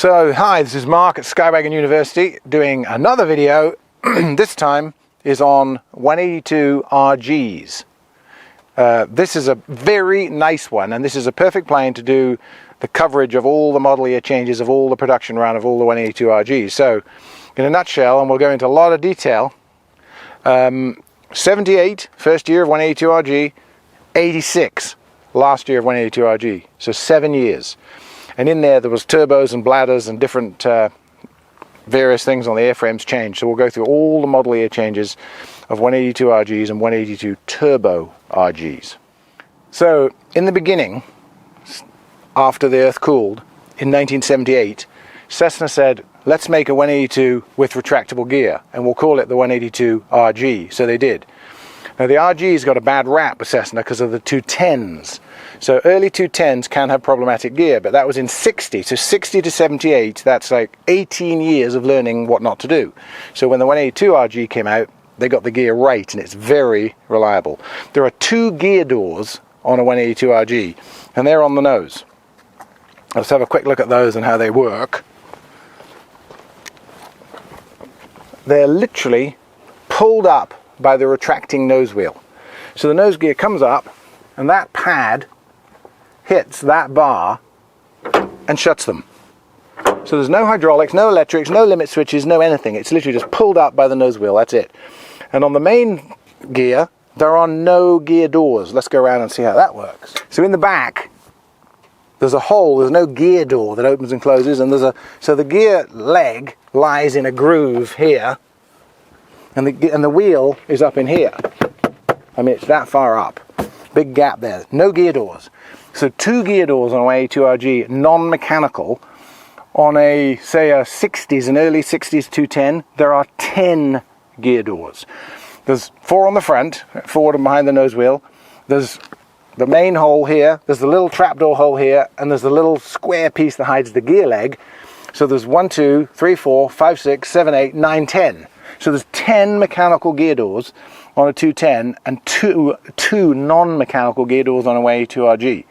So hi, this is Mark at Skywagon University doing another video. This time is on 182RGs. This is a very nice one, and this is a perfect plane to do the coverage of all the model year changes of all the production run of all the 182RGs. So in a nutshell, and we'll go into a lot of detail, 78 first year of 182RG, 86 last year of 182RG, so 7 years. And in there was turbos and bladders and different various things on the airframes changed. So we'll go through all the model year changes of 182RGs and 182 Turbo RGs. So in the beginning, after the Earth cooled in 1978, Cessna said, let's make a 182 with retractable gear, and we'll call it the 182RG. So they did. Now the RG's got a bad rap with Cessna because of the 210s. So early 210s can have problematic gear, but that was in 60. So 60 to 78, that's like 18 years of learning what not to do. So when the 182RG came out, they got the gear right, and it's very reliable. There are 2 gear doors on a 182RG, and they're on the nose. Let's have a quick look at those and how they work. They're literally pulled up by the retracting nose wheel. So the nose gear comes up, and that pad hits that bar and shuts them. So there's no hydraulics, no electrics, no limit switches, no anything. It's literally just pulled up by the nose wheel, that's it. And on the main gear, there are no gear doors. Let's go around and see how that works. So in the back, there's a hole, there's no gear door that opens and closes, and so the gear leg lies in a groove here, and the wheel is up in here. I mean, it's that far up. Big gap there. No gear doors. So 2 gear doors on a 182RG, non-mechanical. On a, say, a 60s, an early 60s 210, there are 10 gear doors. There's 4 on the front, forward and behind the nose wheel. There's the main hole here, there's the little trapdoor hole here, and there's the little square piece that hides the gear leg. So there's 1, 2, 3, 4, 5, 6, 7, 8, 9, 10. So there's 10 mechanical gear doors on a 210 and two non-mechanical gear doors on a 182RG.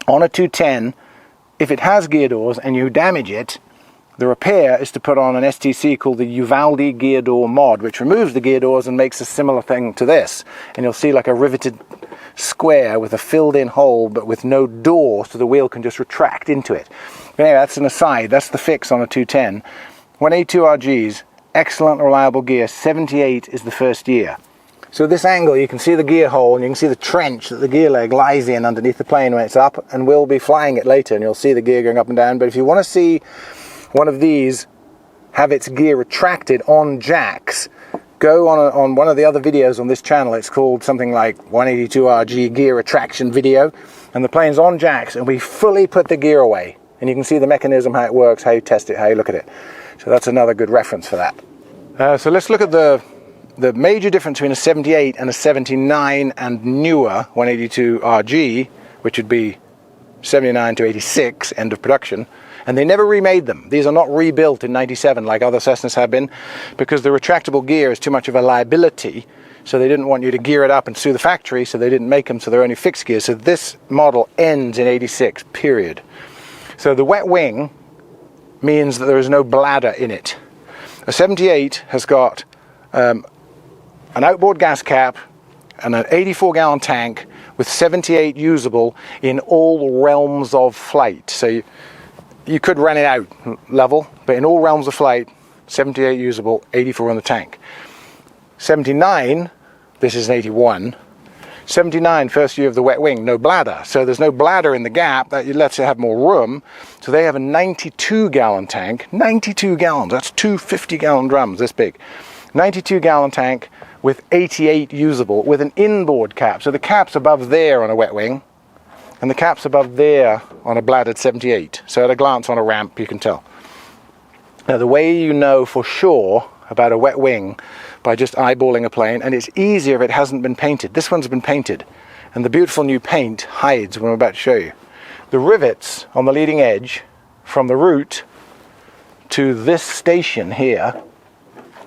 On a 210, if it has gear doors and you damage it, the repair is to put on an STC called the Uvalde gear door mod, which removes the gear doors and makes a similar thing to this. And you'll see like a riveted square with a filled in hole but with no door, so the wheel can just retract into it. But anyway, that's an aside. That's the fix on a 210. 182RGs, excellent reliable gear. 78 is the first year. So this angle, you can see the gear hole and you can see the trench that the gear leg lies in underneath the plane when it's up, and we'll be flying it later and you'll see the gear going up and down. But if you want to see one of these have its gear retracted on jacks, go on one of the other videos on this channel. It's called something like 182RG gear retraction video, and the plane's on jacks and we fully put the gear away, and you can see the mechanism, how it works, how you test it, how you look at it. So that's another good reference for that. So let's look at the major difference between a 78 and a 79 and newer 182RG, which would be 79 to 86, end of production. And they never remade them. These are not rebuilt in 97 like other Cessnas have been, because the retractable gear is too much of a liability. So they didn't want you to gear it up and sue the factory, so they didn't make them, so they're only fixed gears. So this model ends in 86, period. So the wet wing means that there is no bladder in it. A 78 has got an outboard gas cap and an 84-gallon tank with 78 usable in all realms of flight. So you could run it out level, but in all realms of flight, 78 usable, 84 in the tank. 79, this is an 81. 79, first year of the wet wing, no bladder. So there's no bladder in the gap, that lets it have more room. So they have a 92-gallon tank, 92 gallons, that's 2 50-gallon drums this big. 92-gallon tank with 88 usable, with an inboard cap. So the cap's above there on a wet wing, and the cap's above there on a bladdered 78. So at a glance on a ramp, you can tell. Now the way you know for sure about a wet wing, by just eyeballing a plane, and it's easier if it hasn't been painted. This one's been painted, and the beautiful new paint hides what I'm about to show you. The rivets on the leading edge, from the root to this station here,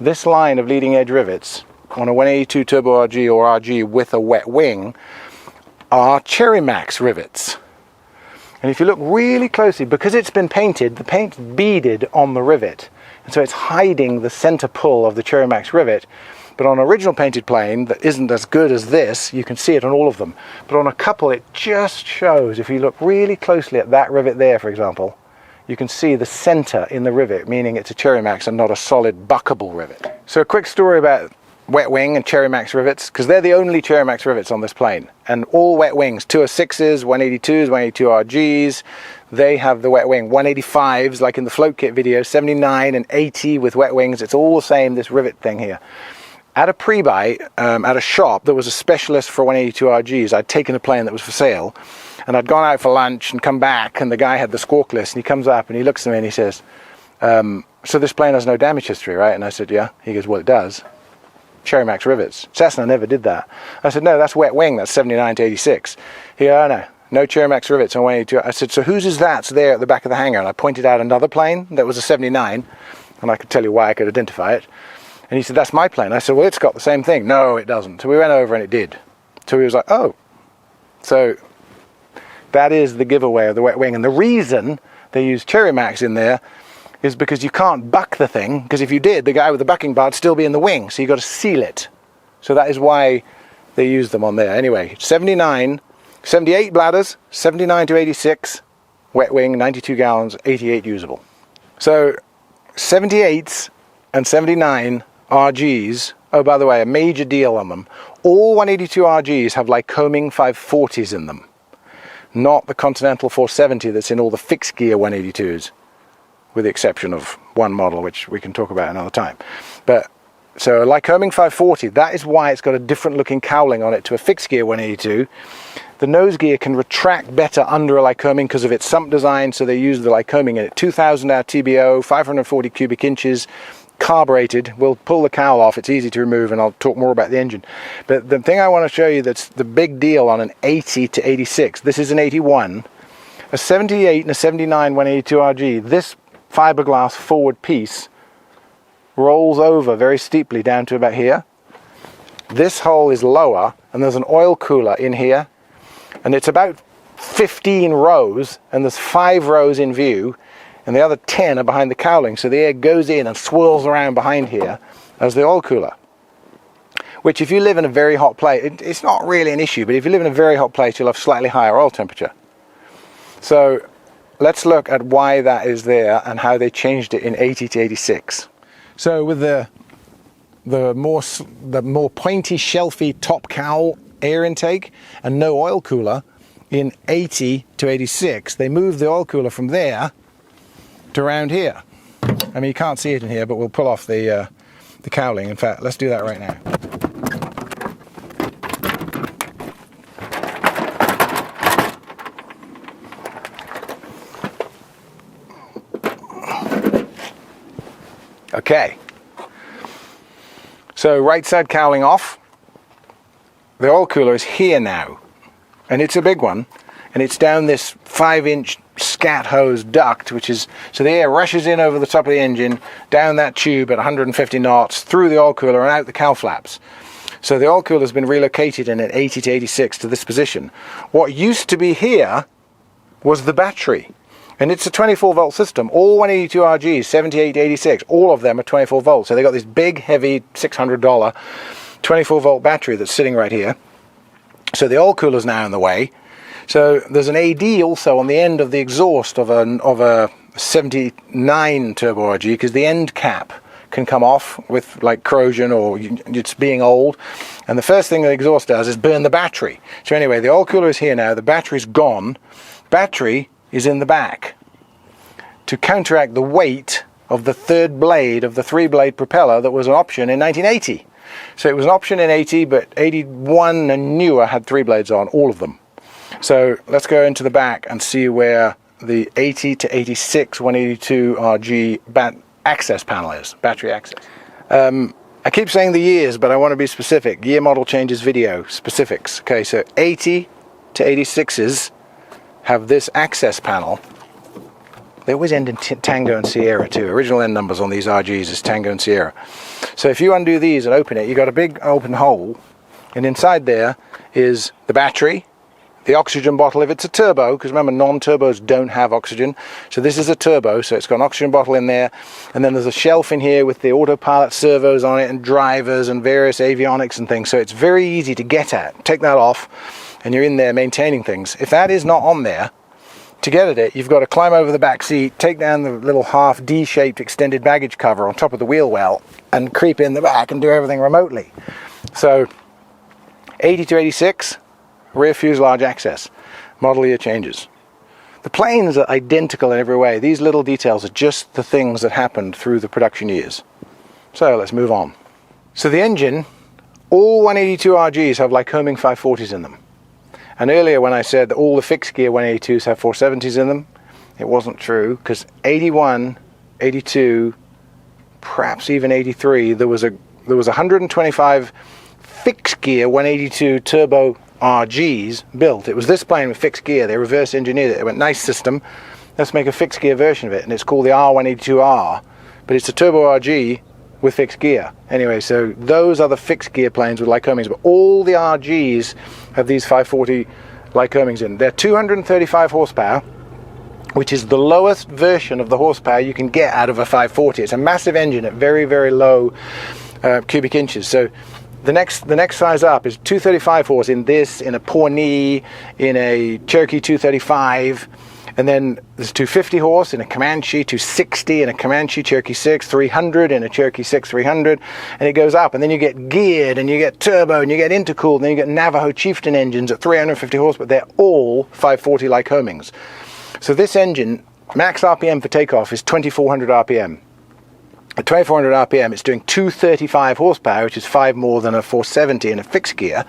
this line of leading edge rivets on a 182 Turbo RG or RG with a wet wing are Cherry Max rivets. And if you look really closely, because it's been painted, the paint's beaded on the rivet. And so it's hiding the center pull of the Cherry Max rivet. But on an original painted plane that isn't as good as this, you can see it on all of them. But on a couple, it just shows, if you look really closely at that rivet there, for example, you can see the center in the rivet, meaning it's a Cherry Max and not a solid buckable rivet. So a quick story about wet wing and Cherry Max rivets, because they're the only Cherry Max rivets on this plane. And all wet wings, 206s, 182s, 182RGs, they have the wet wing. 185s, like in the float kit video, 79 and 80 with wet wings, it's all the same, this rivet thing here. At a pre-buy, at a shop, there was a specialist for 182RGs. I'd taken a plane that was for sale, and I'd gone out for lunch and come back, and the guy had the squawk list, and he comes up and he looks at me and he says, so this plane has no damage history, right? And I said, yeah. He goes, well, it does. Cherry Max rivets. Cessna never did that. I said, no, that's wet wing, that's 79 to 86. He goes, oh no Cherry Max rivets on 182. I said, so whose is that? It's there at the back of the hangar. And I pointed out another plane that was a 79, and I could tell you why I could identify it. And he said, that's my plane. I said, well, it's got the same thing. No, it doesn't. So we went over and it did. So he was like, oh. So that is the giveaway of the wet wing. And the reason they use Cherry Max in there is because you can't buck the thing, because if you did, the guy with the bucking bar would still be in the wing, so you've got to seal it. So that is why they use them on there. Anyway, 78 bladders, 79 to 86, wet wing, 92 gallons, 88 usable. So 78s and 79 RGs, oh, by the way, a major deal on them. All 182 RGs have Lycoming 540s in them, not the Continental 470 that's in all the fixed gear 182s, with the exception of one model, which we can talk about another time. But so a Lycoming 540, that is why it's got a different looking cowling on it to a fixed gear 182. The nose gear can retract better under a Lycoming because of its sump design, so they use the Lycoming in it. 2,000 hour TBO, 540 cubic inches, carbureted. We'll pull the cowl off, it's easy to remove, and I'll talk more about the engine. But the thing I want to show you that's the big deal on an 80 to 86, this is an 81, a 78 and a 79 182RG, this fiberglass forward piece rolls over very steeply down to about here. This hole is lower, and there's an oil cooler in here, and it's about 15 rows, and there's 5 rows in view, and the other 10 are behind the cowling, so the air goes in and swirls around behind here as the oil cooler. Which, if you live in a very hot place, it's not really an issue, but if you live in a very hot place, you'll have slightly higher oil temperature. So let's look at why that is there and how they changed it in 80 to 86. So with the more pointy, shelfy top cowl air intake and no oil cooler, in 80 to 86, they moved the oil cooler from there to around here. I mean, you can't see it in here, but we'll pull off the cowling. In fact, let's do that right now. Okay. So right side cowling off. The oil cooler is here now, and it's a big one, and it's down this 5-inch scat hose duct, which is, so the air rushes in over the top of the engine, down that tube at 150 knots, through the oil cooler and out the cowl flaps. So the oil cooler has been relocated in at 80 to 86 to this position. What used to be here was the battery, and it's a 24 volt system. All 182 RGs, 78 to 86, all of them are 24 volts. So they got this big, heavy $600 24 volt battery that's sitting right here. So the oil cooler's now in the way. So there's an AD also on the end of the exhaust of a 79 Turbo RG, because the end cap can come off with like corrosion or it's being old. And the first thing the exhaust does is burn the battery. So anyway, the oil cooler is here now, the battery's gone. Battery is in the back to counteract the weight of the third blade of the 3-blade propeller that was an option in 1980. So it was an option in 80, but 81 and newer had 3 blades on, all of them. So let's go into the back and see where the 80 to 86 182 RG access panel is, battery access. I keep saying the years, but I want to be specific. Year, model, changes, video, specifics. Okay, so 80 to 86s have this access panel. They always end in Tango and Sierra too. Original end numbers on these RGs is Tango and Sierra. So if you undo these and open it, you've got a big open hole, and inside there is the battery, the oxygen bottle if it's a turbo, because remember non-turbos don't have oxygen. So this is a turbo, so it's got an oxygen bottle in there, and then there's a shelf in here with the autopilot servos on it and drivers and various avionics and things, so it's very easy to get at. Take that off and you're in there maintaining things. If that is not on there, to get at it, you've got to climb over the back seat, take down the little half D-shaped extended baggage cover on top of the wheel well, and creep in the back and do everything remotely. So 80 to 86, rear fuselage access, model year changes. The planes are identical in every way. These little details are just the things that happened through the production years. So let's move on. So the engine, all 182RGs have Lycoming 540s in them. And earlier when I said that all the fixed gear 182s have 470s in them, it wasn't true, because 81, 82, perhaps even 83, there was 125 fixed gear 182 Turbo RGs built. It was this plane with fixed gear. They reverse engineered it. They went, nice system, let's make a fixed gear version of it, and it's called the R182R, but it's a Turbo RG with fixed gear. Anyway, so those are the fixed gear planes with Lycomings, but all the RGs have these 540 Lycomings in. They're 235 horsepower, which is the lowest version of the horsepower you can get out of a 540. It's a massive engine at very, very low cubic inches. So the next size up is 235 horse in this, in a Pawnee, in a Cherokee 235, and then there's 250 horse in a Comanche, 260 in a Comanche Cherokee 6, 300 in a Cherokee 6 300, and it goes up, and then you get geared, and you get turbo, and you get intercooled, and then you get Navajo Chieftain engines at 350 horse, but they're all 540 Lycomings. So this engine, max RPM for takeoff is 2400 RPM. At 2400 RPM, it's doing 235 horsepower, which is 5 more than a 470 in a fixed gear.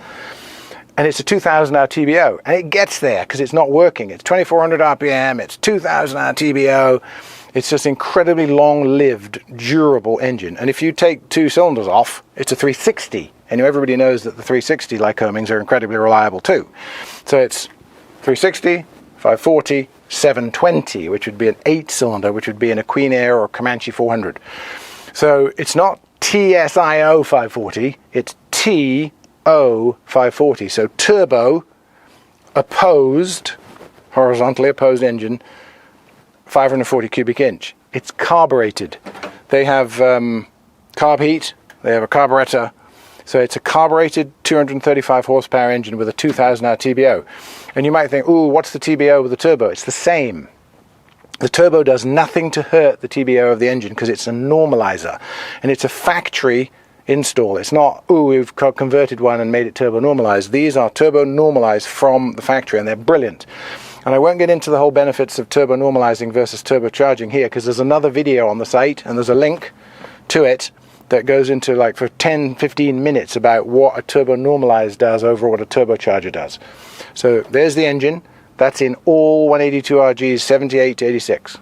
And it's a 2,000 hour TBO. And it gets there because it's not working. It's 2400 RPM, it's 2,000 hour TBO. It's just incredibly long-lived, durable engine. And if you take 2 cylinders off, it's a 360. And everybody knows that the 360 Lycomings are incredibly reliable too. So it's 360, 540, 720, which would be an 8-cylinder, which would be in a Queen Air or Comanche 400. So it's not TSIO 540, it's TO 540. So turbo, opposed, horizontally opposed engine, 540 cubic inch. It's carbureted. They have carb heat, they have a carburetor. So it's a carbureted 235 horsepower engine with a 2,000 hour TBO. And you might think, ooh, what's the TBO with the turbo? It's the same. The turbo does nothing to hurt the TBO of the engine because it's a normalizer. And it's a factory install. It's not, ooh, we've converted one and made it turbo normalized. These are turbo normalized from the factory, and they're brilliant. And I won't get into the whole benefits of turbo normalizing versus turbocharging here, because there's another video on the site, and there's a link to it that goes into like for 10-15 minutes about what a turbo normalized does over what a turbocharger does. So there's the engine. That's in all 182RGs 78 to 86.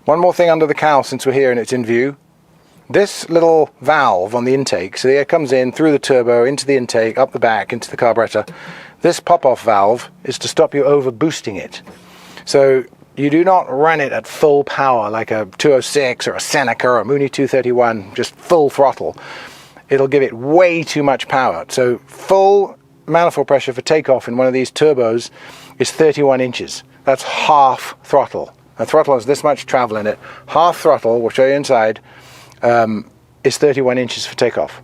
One more thing under the cowl since we're here and it's in view. This little valve on the intake, so the air comes in through the turbo into the intake, up the back into the carburetor. This pop-off valve is to stop you over boosting it. So you do not run it at full power like a 206 or a Seneca or a Mooney 231, just full throttle. It'll give it way too much power. So full manifold pressure for takeoff in one of these turbos is 31 inches. That's half throttle. A throttle has this much travel in it. Half throttle, we'll show you inside, is 31 inches for takeoff.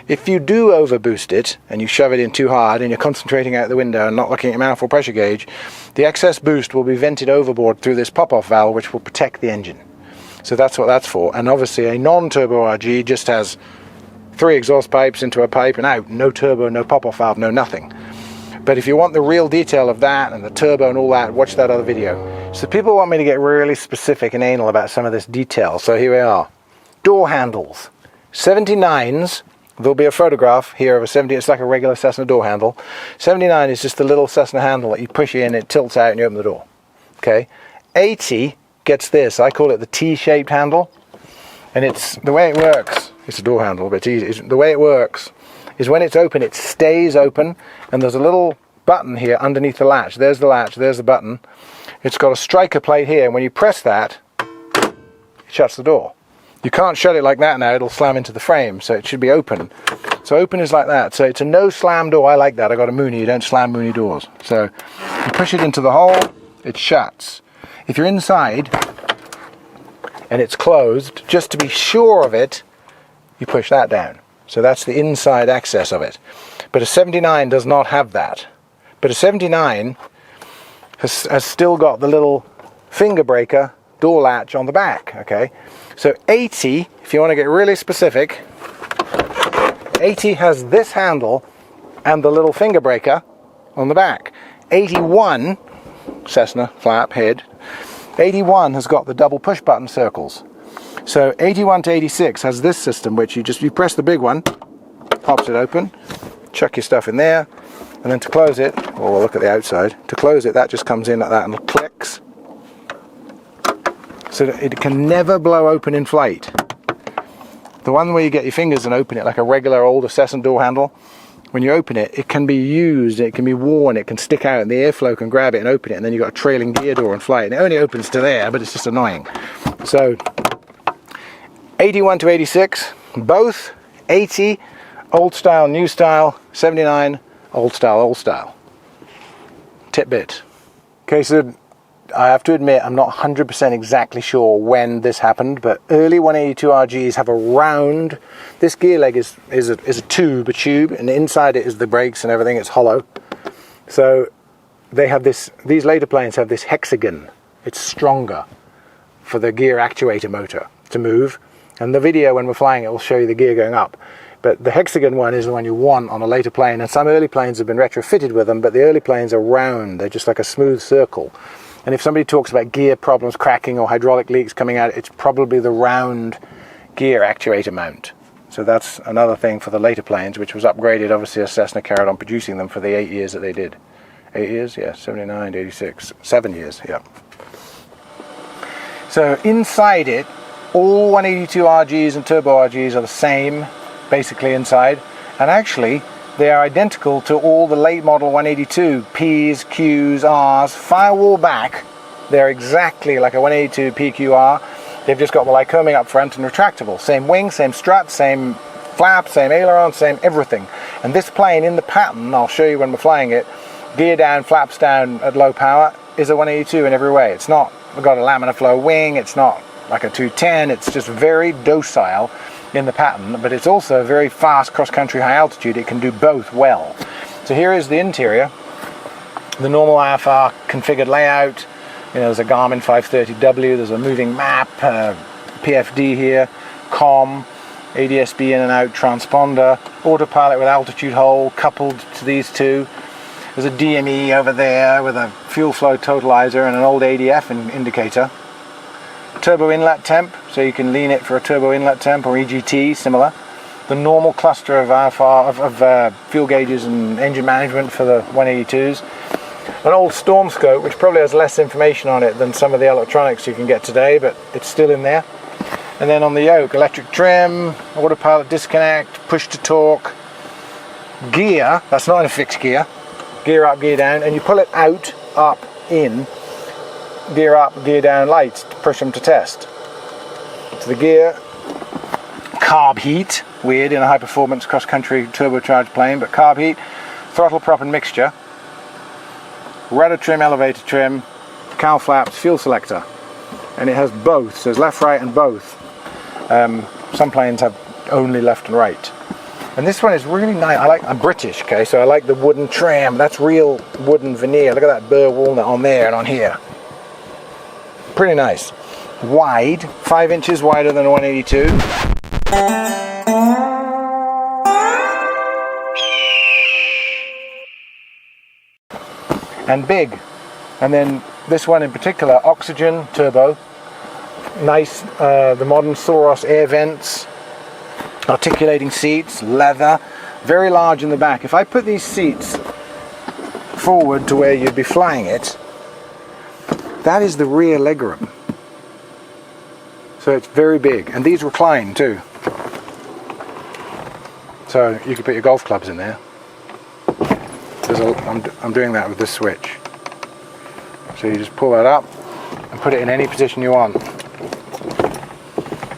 If you do overboost it and you shove it in too hard and you're concentrating out the window and not looking at your manifold pressure gauge, the excess boost will be vented overboard through this pop-off valve, which will protect the engine. So that's what that's for. And obviously a non-turbo RG just has 3 exhaust pipes into a pipe and out. No turbo, no pop-off valve, no nothing. But if you want the real detail of that and the turbo and all that, watch that other video. So people want me to get really specific and anal about some of this detail. So here we are. Door handles. 79s. There'll be a photograph here of a 70, it's like a regular Cessna door handle. 79 is just the little Cessna handle that you push in, it tilts out and you open the door. Okay. 80 gets this, I call it the T-shaped handle. And it's, the way it works, it's a door handle, but it's easy. The way it works is when it's open, it stays open, and there's a little button here underneath the latch. There's the latch, there's the button. It's got a striker plate here, and when you press that, it shuts the door. You can't shut it like that now, it'll slam into the frame, so it should be open. So So open is like that. So it's a no slam door. I like that. I got a Mooney. You don't slam Mooney doors. So you push it into the hole, it shuts. If you're inside and it's closed, just to be sure of it, you push that down. So that's the inside access of it. But a 79 does not have that. But a 79 has still got the little finger breaker door latch on the back, okay? So 80, if you want to get really specific, 80 has this handle and the little finger breaker on the back. 81, Cessna flap head, 81 has got the double push button circles. So 81 to 86 has this system, which you press the big one, pops it open, chuck your stuff in there, and then to close it, or we'll look at the outside, to close it, that just comes in like that and clicks. So that it can never blow open in flight. The one where you get your fingers and open it like a regular older Cessna door handle, when you open it, it can be used, it can be worn, it can stick out and the airflow can grab it and open it, and then you've got a trailing gear door in flight, and it only opens to there, but it's just annoying. So 81 to 86, both 80, old style, new style, 79, old style, old style. Tidbit. Okay, so I have to admit I'm not 100% exactly sure when this happened, but early 182RGs have a round, this gear leg is a tube, and inside it is the brakes and everything, it's hollow. So they have these later planes have this hexagon. It's stronger for the gear actuator motor to move, and the video when we're flying it will show you the gear going up. But the hexagon one is the one you want on a later plane, and some early planes have been retrofitted with them, but the early planes are round, they're just like a smooth circle. And if somebody talks about gear problems cracking or hydraulic leaks coming out, it's probably the round gear actuator mount. So that's another thing for the later planes, which was upgraded, obviously, as Cessna carried on producing them for the 8 years that they did. 8 years? Yeah, 79 to 86. 7 years, yeah. So inside it, all 182RGs and Turbo RGs are the same, basically inside. And actually, they are identical to all the late model 182 Ps, Qs, Rs. Firewall back, they're exactly like a 182 PQR. They've just got the Lycoming up front and retractable. Same wing, same strut, same flap, same aileron, same everything. And this plane in the pattern, I'll show you when we're flying it, gear down, flaps down at low power, is a 182 in every way. It's not got a laminar flow wing, it's not like a 210, it's just very docile in the pattern, but it's also very fast cross-country high altitude. It can do both well. So here is the interior, the normal IFR configured layout. You know, there's a Garmin 530W, there's a moving map, PFD here, COM, ADS-B in and out transponder, autopilot with altitude hole coupled to these two. There's a DME over there with a fuel flow totalizer and an old ADF indicator. Turbo inlet temp, so you can lean it for a turbo inlet temp, or EGT, similar. The normal cluster of IFR, fuel gauges and engine management for the 182s. An old storm scope, which probably has less information on it than some of the electronics you can get today, but it's still in there. And then on the yoke, electric trim, autopilot disconnect, push to torque, gear, that's not in a fixed gear, gear up, gear down, and you pull it out, up, in, gear up, gear down lights to push them to test. So the gear, carb heat, weird in a high performance cross country turbocharged plane, but carb heat, throttle prop and mixture, rudder trim, elevator trim, cowl flaps, fuel selector, and it has both, so there's left, right and both. Some planes have only left and right. And this one is really nice. I'm British, okay, so I like the wooden trim. That's real wooden veneer. Look at that burr walnut on there and on here. Pretty nice. Wide, 5 inches wider than a 182. And big. And then this one in particular, oxygen turbo. Nice, the modern Soros air vents, articulating seats, leather, very large in the back. If I put these seats forward to where you'd be flying it, that is the rear legroom. So it's very big, and these recline too. So you could put your golf clubs in there. I'm doing that with this switch. So you just pull that up and put it in any position you want.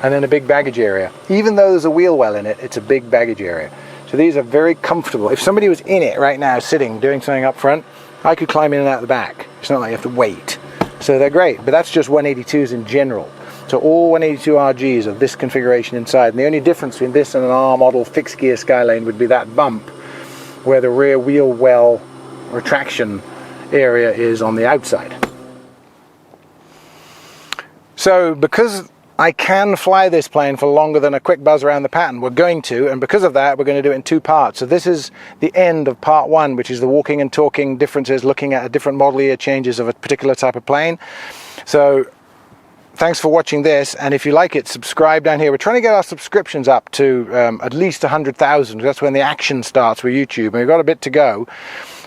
And then a big baggage area. Even though there's a wheel well in it, it's a big baggage area. So So these are very comfortable. If somebody was in it right now, sitting, doing something up front, I could climb in and out the back. It's not like you have to wait. So they're great, but that's just 182s in general. So all 182RGs of this configuration inside. And the only difference between this and an R model fixed gear Skylane would be that bump where the rear wheel well retraction area is on the outside. So because I can fly this plane for longer than a quick buzz around the pattern, we're going to, and because of that we're going to do it in 2 parts. So this is the end of part 1, which is the walking and talking differences, looking at different model year changes of a particular type of plane. So thanks for watching this, and if you like it, subscribe down here. We're trying to get our subscriptions up to at least 100,000. That's when the action starts with YouTube, and we've got a bit to go.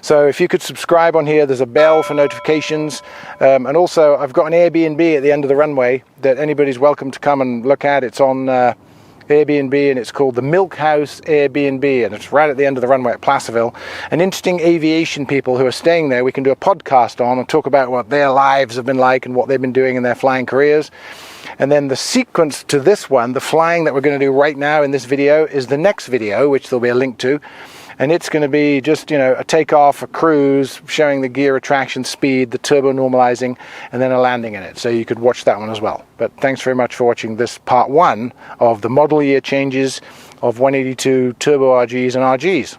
So if you could subscribe on here, there's a bell for notifications, and also I've got an Airbnb at the end of the runway that anybody's welcome to come and look at. It's on Airbnb, and it's called the Milk House Airbnb, and it's right at the end of the runway at Placerville. And interesting aviation people who are staying there, we can do a podcast on and talk about what their lives have been like and what they've been doing in their flying careers. And then the sequence to this one, the flying that we're going to do right now in this video, is the next video, which there'll be a link to. And it's going to be just, you know, a takeoff, a cruise, showing the gear retraction speed, the turbo normalizing, and then a landing in it. So you could watch that one as well. But thanks very much for watching this part 1 of the model year changes of 182 Turbo RGs and RGs.